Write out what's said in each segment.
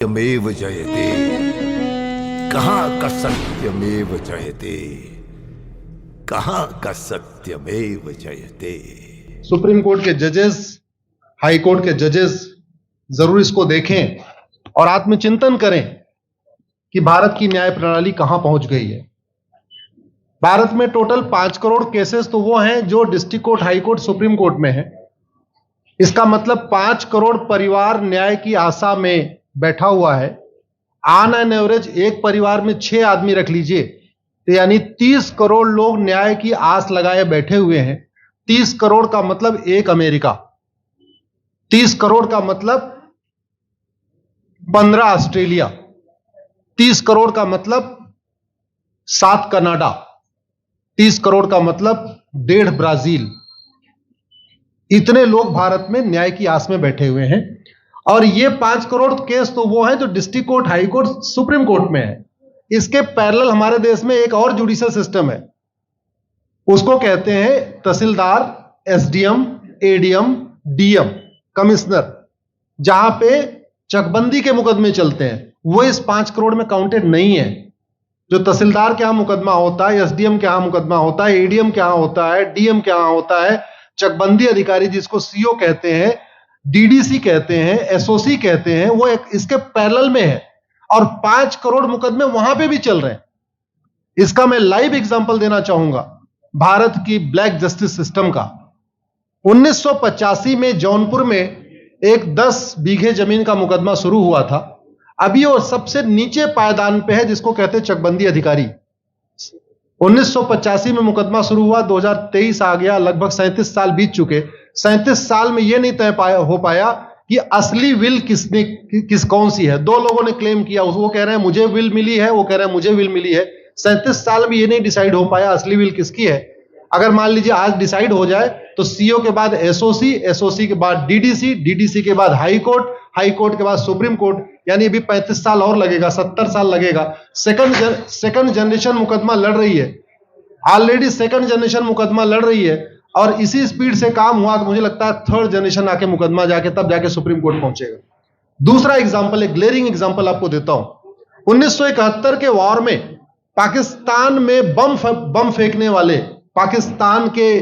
सत्यमेव जयते। कहाँ का सत्यमेव जयते, कहाँ का सत्यमेव जयते। सुप्रीम कोर्ट के जजेस, हाई कोर्ट के जजेस जरूर इसको देखें और आत्मचिंतन करें कि भारत की न्याय प्रणाली कहां पहुंच गई है। भारत में टोटल 5 करोड़ केसेस तो वो हैं जो district court, high court, supreme court में है। इसका मतलब 5 करोड़ परिवार न्याय की आशा में बैठा हुआ है। ऑन एन एवरेज एक परिवार में 6 आदमी रख लीजिए, तो यानी 30 करोड़ लोग न्याय की आस लगाए बैठे हुए हैं। 30 करोड़ का मतलब एक अमेरिका, 30 करोड़ का मतलब 15 ऑस्ट्रेलिया, 30 करोड़ का मतलब 7 कनाडा, 30 करोड़ का मतलब 1.5 ब्राजील। इतने लोग भारत में न्याय की आस में बैठे हुए हैं। और ये 5 करोड़ केस तो वो हैं जो district court, high court, supreme court में है। इसके पैरेलल हमारे देश में एक और जुडिशियल सिस्टम है, उसको कहते हैं तहसीलदार, एसडीएम, एडीएम, डीएम, कमिश्नर, जहां पे चकबंदी के मुकदमे चलते हैं। वो इस 5 करोड़ में काउंटेड नहीं है। जो तहसीलदार के यहां मुकदमा होता है, एसडीएम के यहां मुकदमा होता है, एडीएम के यहां होता है, डीएम के यहां होता है, चकबंदी अधिकारी जिसको सीओ कहते हैं, डीडीसी कहते हैं, एसओसी कहते हैं, वो एक इसके पैरेलल में है। और 5 करोड़ मुकदमे वहां पे भी चल रहे हैं। इसका मैं लाइव एग्जांपल देना चाहूंगा भारत की ब्लैक जस्टिस सिस्टम का। 1985 में जौनपुर में एक 10 बीघे जमीन का मुकदमा शुरू हुआ था। अभी वो सबसे नीचे पायदान पे है, जिसको कहते हैं चकबंदी अधिकारी। 1985 में मुकदमा शुरू हुआ, 2023 आ गया, लगभग 37 साल बीत चुके। 37 साल में यह नहीं तय हो पाया कि असली विल कौन सी है। 2 लोगों ने क्लेम किया, वो कह रहे हैं मुझे विल मिली है, वो कह रहे हैं मुझे विल मिली है। 37 साल में यह नहीं डिसाइड हो पाया असली विल किसकी है। अगर मान लीजिए आज डिसाइड हो जाए तो सीओ के बाद एसओसी, एसओसी के बाद डीडीसी, डीडीसी के बाद हाई कोर्ट, हाई कोर्ट के बाद सुप्रीम कोर्ट, यानी अभी 35 साल और लगेगा, 70 साल लगेगा। सेकंड जनरेशन मुकदमा लड़ रही है, ऑलरेडी सेकंड जनरेशन मुकदमा लड़ रही है। और इसी स्पीड से काम हुआ तो मुझे लगता है थर्ड जनरेशन आके मुकदमा जाके तब जाके सुप्रीम कोर्ट पहुंचेगा। दूसरा एग्जांपल, एक ग्लेरिंग एग्जांपल आपको देता हूं। 1971 के वॉर में पाकिस्तान में बम फेंकने वाले, पाकिस्तान के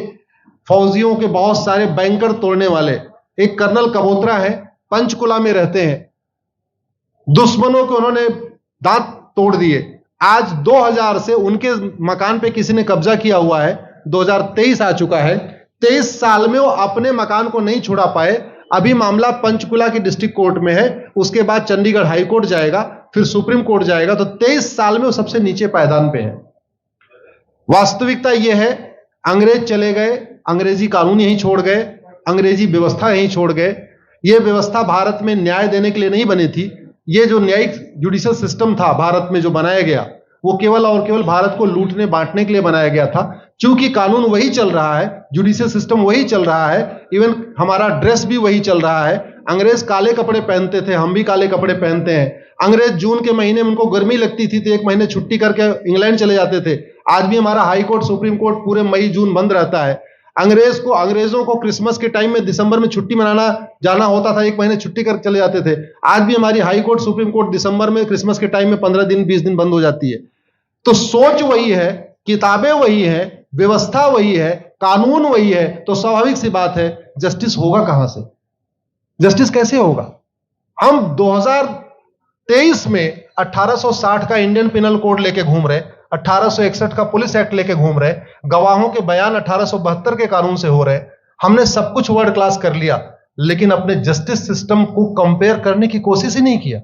फौजियों के बहुत सारे बैंकर तोड़ने वाले एक कर्नल कबोत्रा है, पंचकुला में रहते हैं। दुश्मनों के उन्होंने दांत तोड़ दिए। आज 2000 से उनके मकान पे किसी ने कब्जा किया हुआ है। 2023 आ चुका है, 23 साल में वो अपने मकान को नहीं छुड़ा पाए। अभी मामला पंचकुला की डिस्ट्रिक्ट कोर्ट में है, उसके बाद चंडीगढ़ हाई कोर्ट जाएगा, फिर सुप्रीम कोर्ट जाएगा। तो 23 साल में वो सबसे नीचे पायदान पे है। वास्तविकता यह है, अंग्रेज चले गए, अंग्रेजी कानून यहीं छोड़ गए, अंग्रेजी व्यवस्था यहीं छोड़ गए। यह व्यवस्था भारत में न्याय देने के लिए नहीं बनी थी। यह जो न्यायिक जुडिशियल सिस्टम था भारत में जो बनाया गया, वो केवल और केवल भारत को लूटने बांटने के लिए बनाया गया था। क्योंकि कानून वही चल रहा है, जुडिशियल सिस्टम वही चल रहा है, इवन हमारा ड्रेस भी वही चल रहा है। अंग्रेज काले कपड़े पहनते थे, हम भी काले कपड़े पहनते हैं। अंग्रेज जून के महीने में उनको गर्मी लगती थी तो 1 महीने छुट्टी करके इंग्लैंड चले जाते थे। आज भी हमारा हाई कोर्ट, सुप्रीम कोर्ट पूरे मई जून बंद रहता है। अंग्रेजों को क्रिसमस के टाइम में दिसंबर में छुट्टी मनाना जाना होता था, 1 महीने छुट्टी कर चले जाते थे। आज भी हमारी हाई कोर्ट, सुप्रीम कोर्ट दिसंबर में, क्रिसमस के टाइम में 15 दिन 20 दिन बंद हो जाती है। तो सोच वही है, किताबें वही है, व्यवस्था वही है, कानून वही है। तो स्वाभाविक सी बात है, जस्टिस होगा कहां से? जस्टिस कैसे होगा? हम 2023 में 1860 का इंडियन पिनल कोड लेके घूम रहे, 1861 का पुलिस एक्ट लेके घूम रहे, गवाहों के बयान 1872 के कानून से हो रहे। हमने सब कुछ वर्ल्ड क्लास कर लिया, लेकिन अपने जस्टिस सिस्टम को कंपेयर करने की कोशिश ही नहीं किया।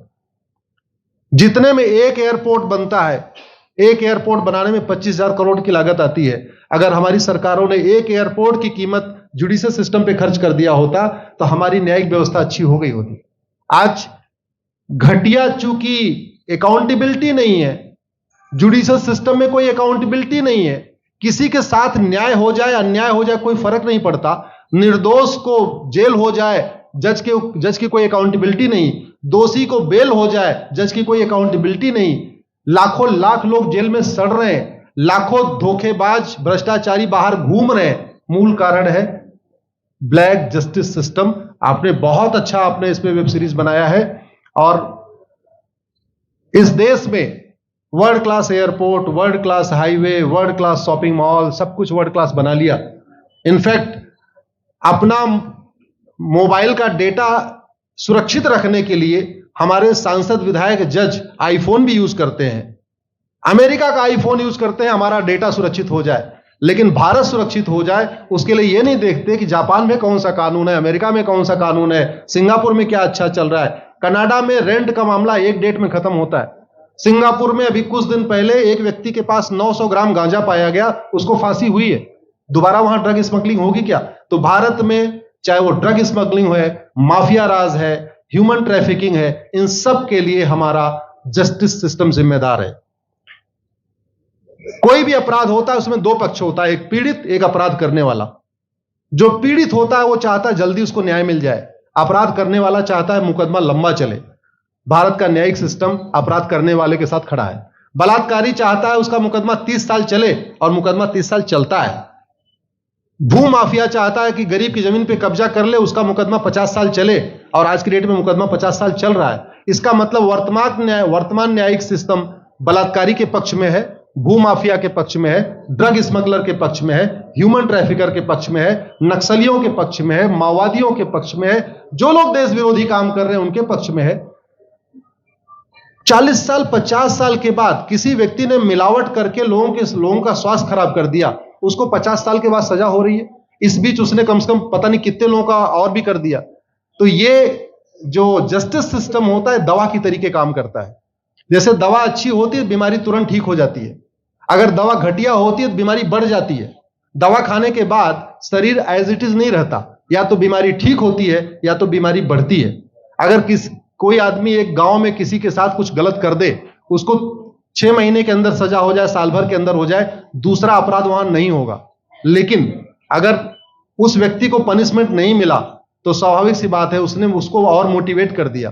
जितने में एक एयरपोर्ट बनता है, एक एयरपोर्ट बनाने में 25,000 करोड़ की लागत आती है। अगर हमारी सरकारों ने एक एयरपोर्ट की कीमत जुडिशियल सिस्टम पे खर्च कर दिया होता तो हमारी न्यायिक व्यवस्था अच्छी हो गई होती। आज घटिया, चूंकि अकाउंटेबिलिटी नहीं है, जुडिशियल सिस्टम में कोई अकाउंटेबिलिटी नहीं है। किसी के साथ न्याय हो जाए, अन्याय हो जाए, कोई फर्क नहीं पड़ता। निर्दोष को जेल हो जाए, जज की कोई अकाउंटेबिलिटी नहीं। दोषी को बेल हो जाए, जज की कोई अकाउंटेबिलिटी नहीं। लाखों लाख लोग जेल में सड़ रहे हैं, लाखों धोखेबाज भ्रष्टाचारी बाहर घूम रहे हैं। मूल कारण है ब्लैक जस्टिस सिस्टम। आपने बहुत अच्छा, आपने इस पे वेब सीरीज बनाया है और इस देश में world class airport, world class highway, world class shopping mall, सब कुछ वर्ल्ड क्लास बना लिया। इनफैक्ट अपना मोबाइल का डेटा सुरक्षित रखने के लिए हमारे सांसद, विधायक, जज आईफोन भी यूज करते हैं। अमेरिका का आईफोन यूज करते हैं हमारा डेटा सुरक्षित हो जाए। लेकिन भारत सुरक्षित हो जाए उसके लिए यह नहीं देखते कि जापान में कौन सा कानून है, अमेरिका में कौन सा कानून है, सिंगापुर में क्या अच्छा चल रहा है। कनाडा में रेंट का मामला एक डेट में खत्म होता है। सिंगापुर में अभी कुछ दिन पहले एक व्यक्ति के पास 900 ग्राम गांजा पाया गया, उसको फांसी हुई है। दोबारा वहां ड्रग स्मगलिंग होगी क्या? तो भारत में चाहे वो ड्रग स्मगलिंग है, माफिया राज है, ह्यूमन ट्रैफिकिंग है, इन सब के लिए हमारा जस्टिस सिस्टम जिम्मेदार है। कोई भी अपराध होता है उसमें दो पक्ष होता है, एक पीड़ित, एक अपराध करने वाला। जो पीड़ित होता है वो चाहता है जल्दी उसको न्याय मिल जाए, अपराध करने वाला चाहता है मुकदमा लंबा चले। भारत का न्यायिक सिस्टम अपराध करने वाले के साथ खड़ा है। बलात्कारी चाहता है उसका मुकदमा 30 साल चले और मुकदमा 30 साल चलता है। भू माफिया चाहता है कि गरीब की जमीन पे कब्जा कर ले, उसका मुकदमा 50 साल चले और आज की डेट में मुकदमा 50 साल चल रहा है। इसका मतलब वर्तमान न्यायिक सिस्टम बलात्कारी के पक्ष में है, भू माफिया के पक्ष में है, ड्रग स्मगलर के पक्ष में है, ह्यूमन ट्रैफिकर के पक्ष में है, नक्सलियों के पक्ष में है, माओवादियों के पक्ष में है, जो लोग देश विरोधी काम कर रहे हैं उनके पक्ष में है। 40 साल 50 साल के बाद किसी व्यक्ति ने मिलावट करके लोगों का स्वास्थ्य खराब कर दिया, उसको 50 साल के बाद सजा हो रही है। इस बीच उसने कम से कम पता नहीं कितने लोगों का और भी कर दिया। तो ये जो जस्टिस सिस्टम होता है दवा की तरीके काम करता है। जैसे दवा अच्छी होती है बीमारी तुरंत ठीक हो जाती है, अगर दवा घटिया होती है तो बीमारी बढ़ जाती है। दवा खाने के बाद शरीर एज इट इज नहीं रहता, या तो बीमारी ठीक होती है या तो बीमारी बढ़ती है। अगर कोई आदमी एक गांव में किसी के साथ कुछ गलत कर दे, उसको 6 महीने के अंदर सजा हो जाए, साल भर के अंदर हो जाए, दूसरा अपराध वहां नहीं होगा। लेकिन अगर उस व्यक्ति को पनिशमेंट नहीं मिला तो स्वाभाविक सी बात है उसने उसको और मोटिवेट कर दिया।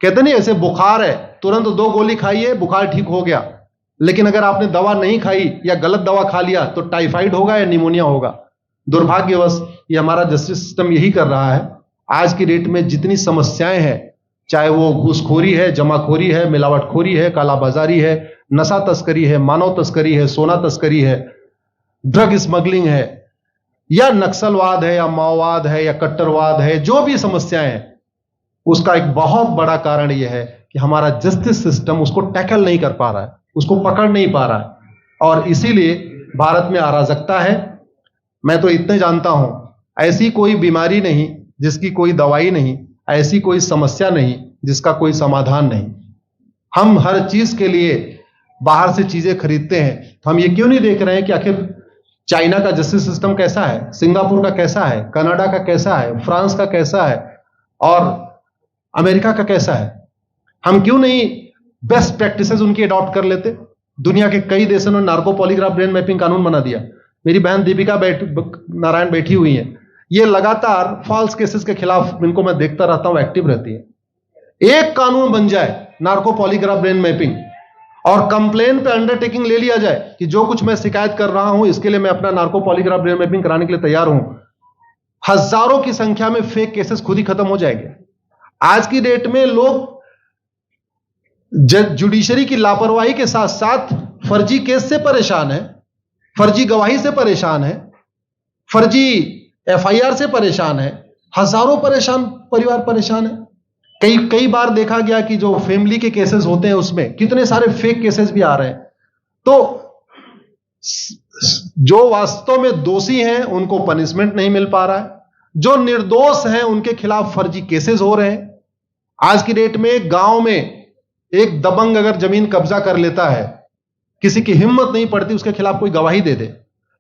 कहते नहीं ऐसे बुखार है, तुरंत 2 गोली खाइए बुखार ठीक हो गया। लेकिन अगर आपने दवा नहीं खाई या गलत दवा खा लिया तो टाइफाइड होगा या निमोनिया होगा। दुर्भाग्यवश ये हमारा जस्टिस सिस्टम यही कर रहा है। आज की डेट में जितनी समस्याएं हैं, चाहे वो घूसखोरी है, जमाखोरी है, मिलावटखोरी है, कालाबाजारी है, नशा तस्करी है, मानव तस्करी है, सोना तस्करी है, ड्रग स्मगलिंग है, या नक्सलवाद है, या माओवाद है, या कट्टरवाद है, जो भी समस्याएं हैं, उसका एक बहुत बड़ा कारण यह है कि हमारा जस्टिस सिस्टम उसको टैकल नहीं कर पा रहा है, उसको पकड़ नहीं पा रहा है। और इसीलिए भारत में अराजकता है। मैं तो इतने जानता हूं, ऐसी कोई बीमारी नहीं जिसकी कोई दवाई नहीं, ऐसी कोई समस्या नहीं जिसका कोई समाधान नहीं। हम हर चीज के लिए बाहर से चीजें खरीदते हैं, तो हम ये क्यों नहीं देख रहे हैं कि आखिर चाइना का जस्टिस सिस्टम कैसा है, सिंगापुर का कैसा है, कनाडा का कैसा है, फ्रांस का कैसा है और अमेरिका का कैसा है। हम क्यों नहीं बेस्ट प्रैक्टिसेस उनकी अडॉप्ट कर लेते। दुनिया के कई देशों ने नार्को पॉलीग्राफ ब्रेन मैपिंग कानून बना दिया। मेरी बहन दीपिका नारायण बैठी हुई है, ये लगातार फॉल्स केसेस के खिलाफ, इनको मैं देखता रहता हूं, एक्टिव रहती है। एक कानून बन जाए नार्को पॉलीग्राफ ब्रेन मैपिंग और कंप्लेन पे अंडरटेकिंग ले लिया जाए कि जो कुछ मैं शिकायत कर रहा हूं इसके लिए मैं अपना नार्को पॉलीग्राफ ब्रेन मैपिंग कराने के लिए तैयार हूं, हजारों की संख्या में फेक केसेस खुद ही खत्म हो जाएंगे। आज की डेट में लोग जुडिशरी की लापरवाही के साथ साथ फर्जी केस से परेशान है, फर्जी गवाही से परेशान है, फर्जी एफआईआर से परेशान है, हजारों परिवार परेशान है। कई बार देखा गया कि जो फैमिली के केसेस होते हैं उसमें कितने सारे फेक केसेस भी आ रहे हैं। तो जो वास्तव में दोषी हैं उनको पनिशमेंट नहीं मिल पा रहा है, जो निर्दोष हैं उनके खिलाफ फर्जी केसेस हो रहे हैं। आज की डेट में गांव में एक दबंग अगर जमीन कब्जा कर लेता है, किसी की हिम्मत नहीं पड़ती उसके खिलाफ कोई गवाही दे दे।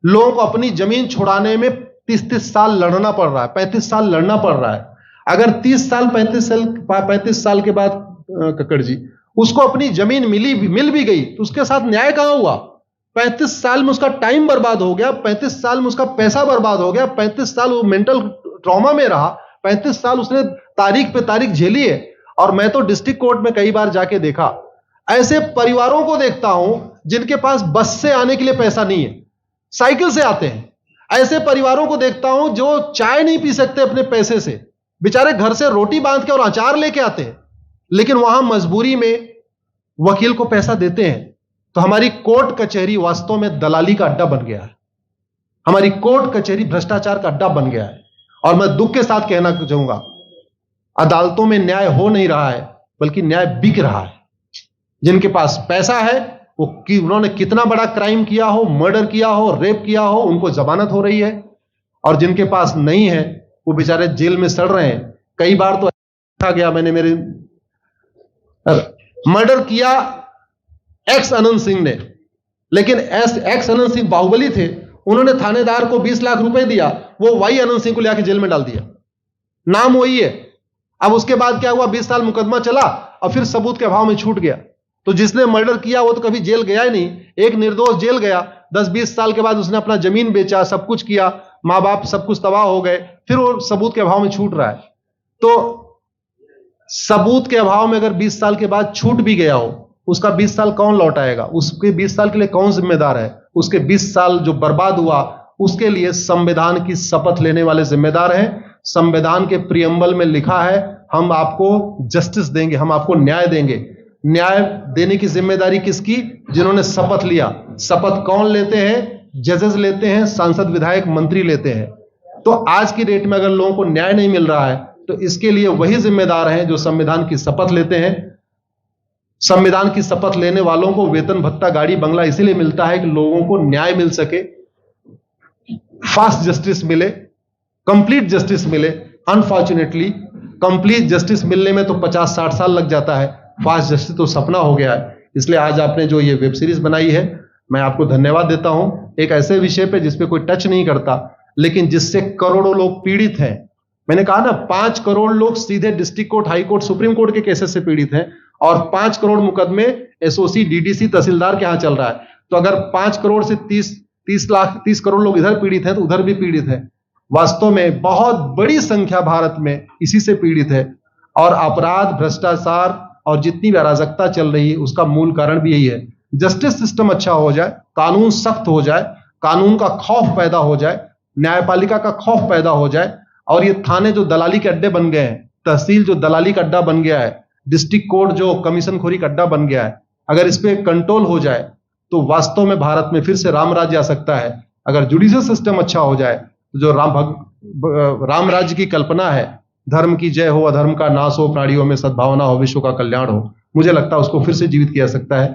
लोगों को अपनी जमीन छुड़ाने में 30 साल लड़ना पड़ रहा है, 35 साल लड़ना पड़ रहा है। अगर 30 साल 35 साल के बाद कक्कड़ जी उसको अपनी जमीन मिल भी गई तो उसके साथ न्याय कहां हुआ? 35 साल में उसका टाइम बर्बाद हो गया, 35 साल में उसका पैसा बर्बाद हो गया, 35 साल वो मेंटल ट्रॉमा में रहा, 35 साल उसने तारीख पे तारीख झेली है। और मैं तो डिस्ट्रिक्ट कोर्ट में कई बार जाके देखा, ऐसे परिवारों को देखता हूं जिनके पास बस से आने के लिए पैसा नहीं है, साइकिल से आते हैं। ऐसे परिवारों को देखता हूं जो चाय नहीं पी सकते अपने पैसे से, बेचारे घर से रोटी बांध के और अचार लेके आते हैं, लेकिन वहां मजबूरी में वकील को पैसा देते हैं, तो हमारी कोर्ट कचहरी वास्तव में दलाली का अड्डा बन गया है। हमारी कोर्ट कचहरी भ्रष्टाचार का अड्डा बन गया है। और मैं दुख के साथ कहना चाहूंगा, अदालतों में न्याय हो नहीं रहा है, बल्कि न्याय बिक रहा है। जिनके पास पैसा है, वो उन्होंने कितना बड़ा क्राइम किया हो, मर्डर किया हो, रेप किया हो, उनको जमानत हो रही है। और जिनके पास नहीं है, वो बेचारे जेल में सड़ रहे हैं। कई बार तो देखा गया, मैंने मेरे मर्डर किया एक्स अनंत सिंह ने, लेकिन एक्स अनंत सिंह बाहुबली थे, उन्होंने थानेदार को 20 लाख रुपए दिया, वो वाई अनंत सिंह को लेकर जेल में डाल दिया। नाम वही है। अब उसके बाद क्या हुआ, 20 साल मुकदमा चला और फिर सबूत के अभाव में छूट गया। तो जिसने मर्डर किया वो तो कभी जेल गया ही नहीं। एक निर्दोष जेल गया, 10-20 साल के बाद उसने अपना जमीन बेचा, सब कुछ किया, मां बाप सब कुछ तबाह हो गए, फिर वो सबूत के अभाव में छूट रहा है। तो सबूत के अभाव में अगर 20 साल के बाद छूट भी गया हो, उसका 20 साल कौन लौटाएगा? उसके 20 साल के लिए कौन जिम्मेदार है? उसके 20 साल जो बर्बाद हुआ, उसके लिए संविधान की शपथ लेने वाले जिम्मेदार हैं। संविधान के प्रियम्बल में लिखा है, हम आपको जस्टिस देंगे, हम आपको न्याय देंगे। न्याय देने की जिम्मेदारी किसकी? जिन्होंने शपथ लिया। शपथ कौन लेते हैं? जजेस लेते हैं, सांसद, विधायक, मंत्री लेते हैं। तो आज की डेट में अगर लोगों को न्याय नहीं मिल रहा है, तो इसके लिए वही जिम्मेदार हैं जो संविधान की शपथ लेते हैं। संविधान की शपथ लेने वालों को वेतन, भत्ता, गाड़ी, बंगला इसीलिए मिलता है कि लोगों को न्याय मिल सके, फास्ट जस्टिस मिले, कंप्लीट जस्टिस मिले। अनफॉर्चुनेटली कंप्लीट जस्टिस मिलने में तो 50-60 साल लग जाता है, फास्ट जस्टिस तो सपना हो गया है। इसलिए आज आपने जो ये वेब सीरीज बनाई है, मैं आपको धन्यवाद देता हूं। एक ऐसे विषय पे जिसपे कोई टच नहीं करता, लेकिन जिससे करोड़ों लोग पीड़ित हैं। मैंने कहा ना, 5 करोड़ लोग सीधे district court, high court, supreme court के केसेस से पीड़ित हैं, और 5 करोड़ मुकदमे एसओसी, डीडीसी, तहसीलदार के यहां चल रहा है। तो अगर 5 करोड़ से 30 करोड़ लोग इधर पीड़ित हैं, तो उधर भी पीड़ित है। वास्तव में बहुत बड़ी संख्या भारत में इसी से पीड़ित है। और अपराध, भ्रष्टाचार और जितनी भी अराजकता चल रही है, उसका मूल कारण भी यही है। जस्टिस सिस्टम अच्छा हो जाए, कानून सख्त हो जाए, कानून का खौफ पैदा हो जाए, न्यायपालिका का खौफ पैदा हो जाए, और ये थाने जो दलाली के अड्डे बन गए हैं, तहसील जो दलाली का अड्डा बन गया है, डिस्ट्रिक्ट कोर्ट जो कमीशन खोरी का अड्डा बन गया है, अगर इस पे कंट्रोल हो जाए, तो वास्तव में भारत में फिर से राम राज्य आ सकता है। अगर जुडिशियल सिस्टम अच्छा हो जाए, तो जो राम राज्य की कल्पना है, धर्म की जय हो, अधर्म का नाश हो, प्राणियों में सद्भावना हो, विश्व का कल्याण हो, मुझे लगता है उसको फिर से जीवित किया जा सकता है।